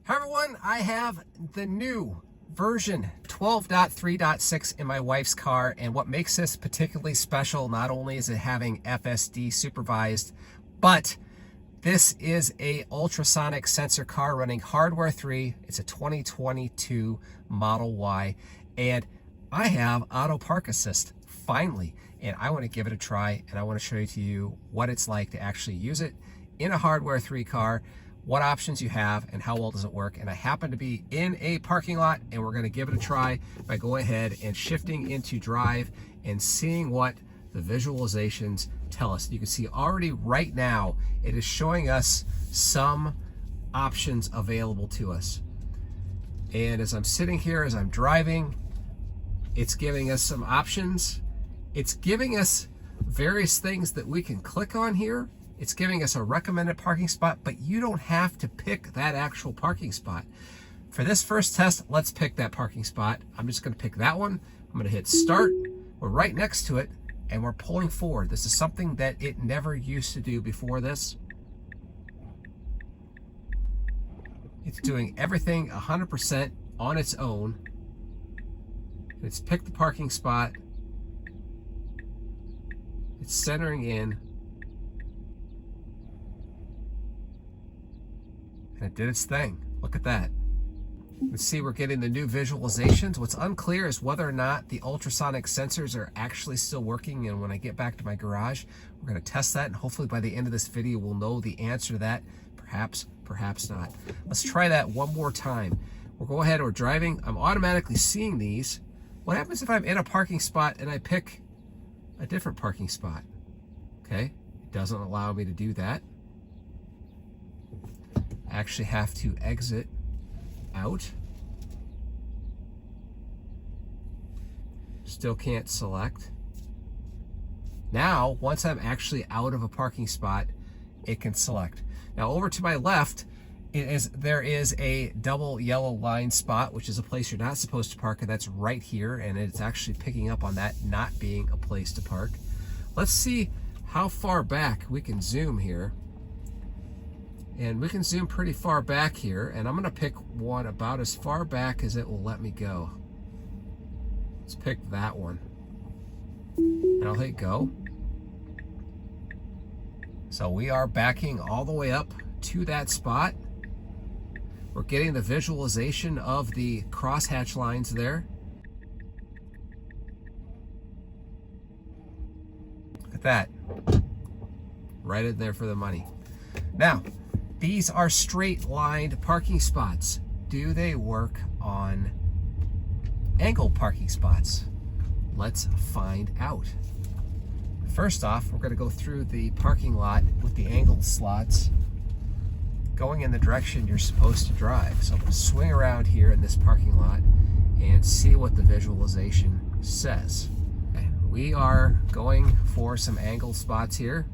Hi everyone, I have the new version 12.3.6 in my wife's car, and what makes this particularly special, not only is it having FSD supervised, but this is a ultrasonic sensor car running hardware 3. It's a 2022 Model Y, and I have auto park assist finally, and I want to give it a try, and I want to show to you what it's like to actually use it in a hardware 3 car, what options you have, and how well does it work. And I happen to be in a parking lot, and we're going to give it a try by going ahead and shifting into drive and seeing what the visualizations tell us. You can see already right now it is showing us some options available to us. And as I'm sitting here, as I'm driving, it's giving us some options. It's giving us various things that we can click on here. It's giving us a recommended parking spot, but you don't have to pick that actual parking spot. For this first test, let's pick that parking spot. I'm just going to pick that one. I'm going to hit start. We're right next to it, and we're pulling forward. This is something that it never used to do before this. It's doing everything 100% on its own. It's picked the parking spot. It's centering in. And it did its thing. Look at that. Let's see, we're getting the new visualizations. What's unclear is whether or not the ultrasonic sensors are actually still working. And when I get back to my garage, we're going to test that. And hopefully by the end of this video, we'll know the answer to that. Perhaps, perhaps not. Let's try that one more time. We'll go ahead, we're driving. I'm automatically seeing these. What happens if I'm in a parking spot and I pick a different parking spot? Okay, it doesn't allow me to do that. I actually have to exit out. Still can't select. Now, once I'm actually out of a parking spot, it can select. Now over to my left, there is a double yellow line spot, which is a place you're not supposed to park, and that's right here, and it's actually picking up on that not being a place to park. Let's see how far back we can zoom here. And we can zoom pretty far back here, and I'm going to pick one about as far back as it will let me go. Let's pick that one. And I'll hit go. So we are backing all the way up to that spot. We're getting the visualization of the crosshatch lines there. Look at that. Right in there for the money. Now, these are straight lined parking spots. Do they work on angled parking spots? Let's find out. First off, we're going to go through the parking lot with the angled slots going in the direction you're supposed to drive. So I'm going to swing around here in this parking lot and see what the visualization says. Okay, we are going for some angled spots here.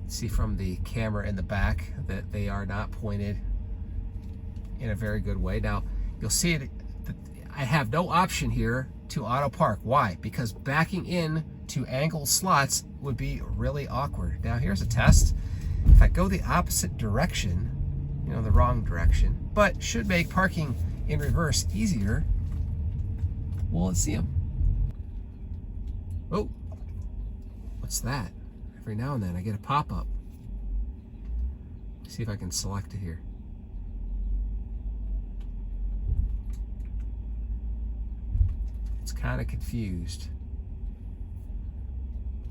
See from the camera in the back that they are not pointed in a very good way. Now you'll see that I have no option here to auto park. Why? Because backing in to angled slots would be really awkward. Now here's a test. If I go the opposite direction, you know, the wrong direction, but should make parking in reverse easier, well, let's see them. Oh, what's that? Every now and then I get a pop-up. See if I can select it here. It's kind of confused.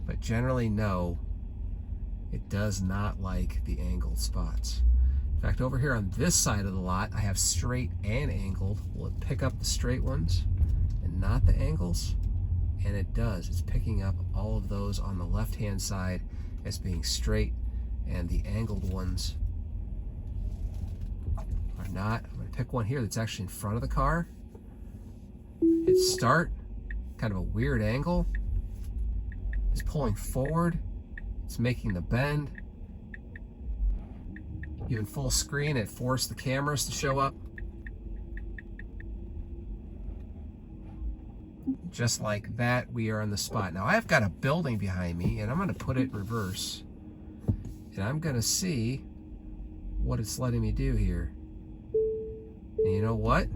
But generally, no, it does not like the angled spots. In fact, over here on this side of the lot, I have straight and angled. Will it pick up the straight ones and not the angles? And it does. It's picking up all of those on the left-hand side as being straight, and the angled ones are not. I'm going to pick one here that's actually in front of the car. Hit start. Kind of a weird angle. It's pulling forward. It's making the bend. Even full screen, it forced the cameras to show up. Just like that, we are on the spot. Now I've got a building behind me, and I'm going to put it in reverse, and I'm going to see what it's letting me do here. And you know what?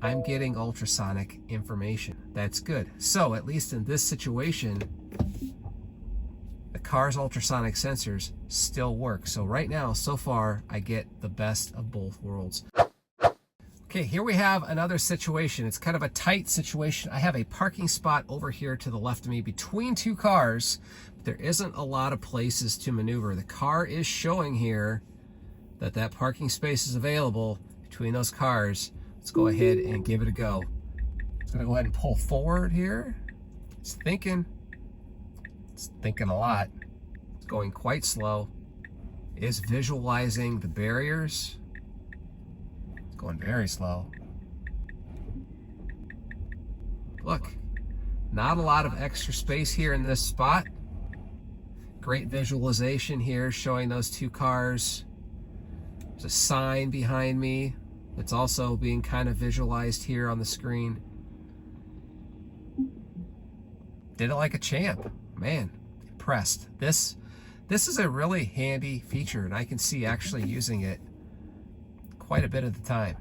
I'm getting ultrasonic information. That's good. So at least in this situation, the car's ultrasonic sensors still work. So right now, so far, I get the best of both worlds. Okay, here we have another situation. It's kind of a tight situation. I have a parking spot over here to the left of me between two cars. There isn't a lot of places to maneuver. The car is showing here that that parking space is available between those cars. Let's go ahead and give it a go. It's gonna go ahead and pull forward here. It's thinking a lot. It's going quite slow. It is visualizing the barriers. Going very slow. Look, not a lot of extra space here in this spot. Great visualization here showing those two cars. There's a sign behind me that's also being kind of visualized here on the screen. Did it like a champ. Man, impressed. This is a really handy feature, and I can see actually using it quite a bit of the time.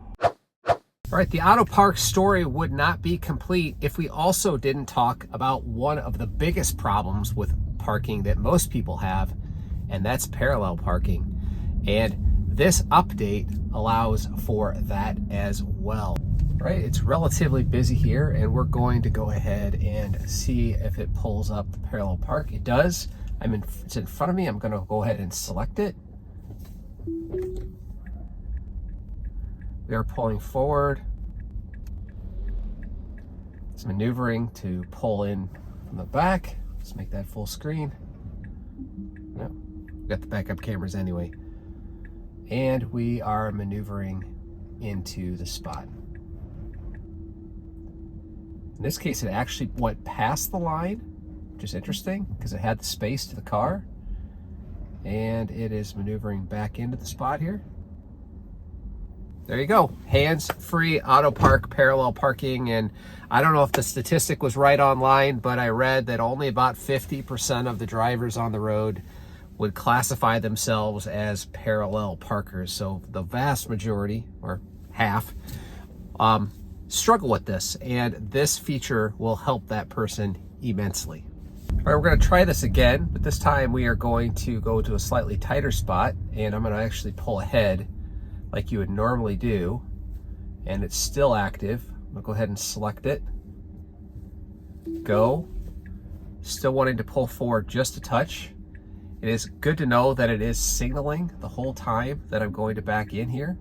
All right, the auto park story would not be complete if we also didn't talk about one of the biggest problems with parking that most people have, and that's parallel parking. And this update allows for that as well. Right, it's relatively busy here, and we're going to go ahead and see if it pulls up the parallel park. It does. It's in front of me. I'm going to go ahead and select it. We are pulling forward. It's maneuvering to pull in from the back. Let's make that full screen. No, we've got the backup cameras anyway. And we are maneuvering into the spot. In this case, it actually went past the line, which is interesting because it had the space to the car. And it is maneuvering back into the spot here. There you go, hands-free auto park, parallel parking. And I don't know if the statistic was right online, but I read that only about 50% of the drivers on the road would classify themselves as parallel parkers. So the vast majority, or half, struggle with this, and this feature will help that person immensely. All right, we're going to try this again, but this time we are going to go to a slightly tighter spot, and I'm going to actually pull ahead like you would normally do, and it's still active. I'm gonna go ahead and select it. Go. Still wanting to pull forward just a touch. It is good to know that it is signaling the whole time that I'm going to back in here,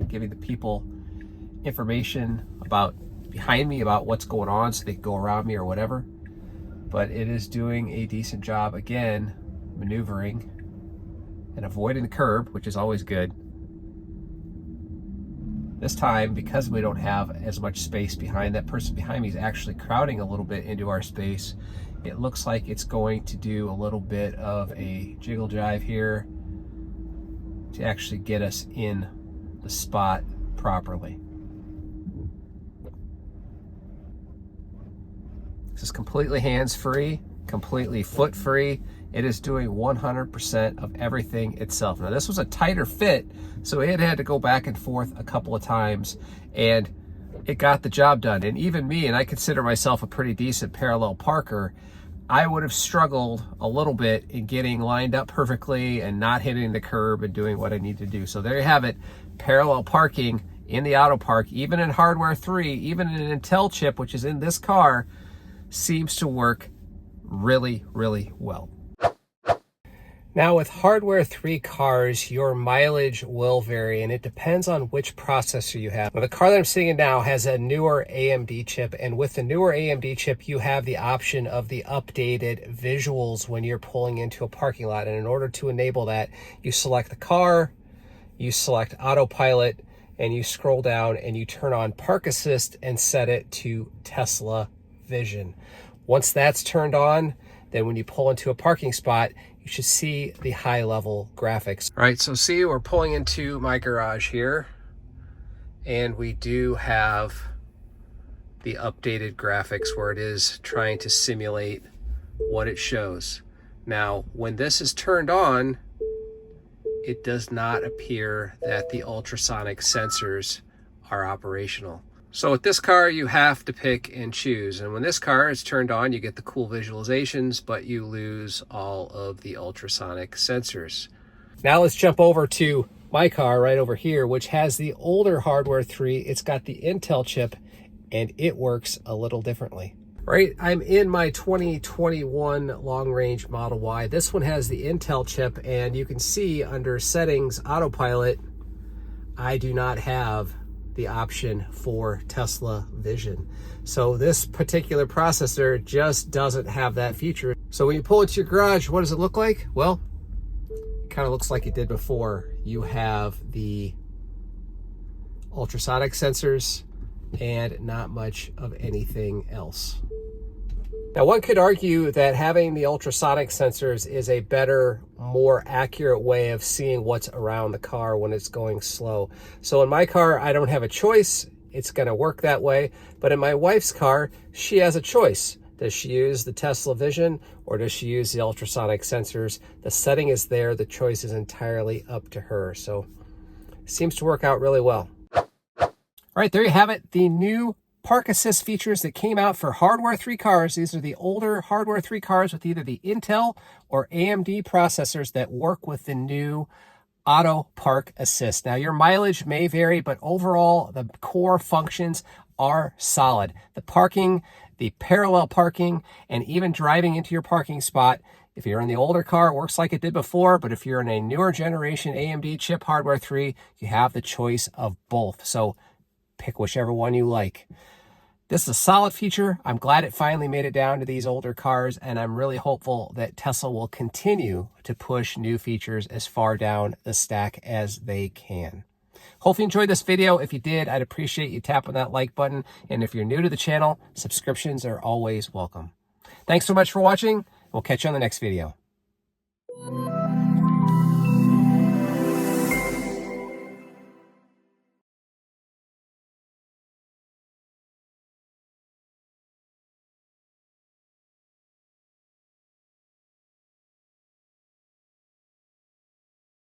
giving the people information about behind me about what's going on so they can go around me or whatever. But it is doing a decent job, again, maneuvering and avoiding the curb, which is always good. This time, because we don't have as much space behind, that person behind me is actually crowding a little bit into our space. It looks like it's going to do a little bit of a jiggle jive here to actually get us in the spot properly. This is completely hands-free, completely foot-free. It is doing 100% of everything itself. Now, this was a tighter fit, so it had to go back and forth a couple of times, and it got the job done. And even me, and I consider myself a pretty decent parallel parker, I would have struggled a little bit in getting lined up perfectly and not hitting the curb and doing what I need to do. So there you have it, parallel parking in the auto park, even in hardware 3, even in an Intel chip, which is in this car, seems to work really, really well. Now, with hardware 3 cars, your mileage will vary, and it depends on which processor you have. Now, the car that I'm sitting in now has a newer AMD chip, and with the newer AMD chip, you have the option of the updated visuals when you're pulling into a parking lot. And in order to enable that, you select the car, you select autopilot, and you scroll down and you turn on Park Assist and set it to Tesla Vision. Once that's turned on, then when you pull into a parking spot, you should see the high-level graphics. All right, so see, we're pulling into my garage here, and we do have the updated graphics where it is trying to simulate what it shows. Now, when this is turned on, it does not appear that the ultrasonic sensors are operational. So with this car, you have to pick and choose. And when this car is turned on, you get the cool visualizations, but you lose all of the ultrasonic sensors. Now let's jump over to my car right over here, which has the older hardware 3. It's got the Intel chip, and it works a little differently. Right, I'm in my 2021 long-range Model Y. This one has the Intel chip, and you can see under Settings, Autopilot, I do not have the option for Tesla Vision. So this particular processor just doesn't have that feature. So when you pull into your garage, what does it look like? Well, it kind of looks like it did before. You have the ultrasonic sensors and not much of anything else. Now, one could argue that having the ultrasonic sensors is a better, more accurate way of seeing what's around the car when it's going slow. So in my car, I don't have a choice. It's going to work that way. But in my wife's car, she has a choice. Does she use the Tesla Vision or does she use the ultrasonic sensors? The setting is there. The choice is entirely up to her. So it seems to work out really well. All right, there you have it. The new Park Assist features that came out for hardware 3 cars. These are the older hardware 3 cars with either the Intel or AMD processors that work with the new Auto Park Assist. Now, your mileage may vary, but overall, the core functions are solid. The parking, the parallel parking, and even driving into your parking spot. If you're in the older car, it works like it did before, but if you're in a newer generation AMD chip hardware 3, you have the choice of both. So pick whichever one you like. This is a solid feature. I'm glad it finally made it down to these older cars, and I'm really hopeful that Tesla will continue to push new features as far down the stack as they can. Hope you enjoyed this video. If you did, I'd appreciate you tapping that like button. And if you're new to the channel, subscriptions are always welcome. Thanks so much for watching. We'll catch you on the next video.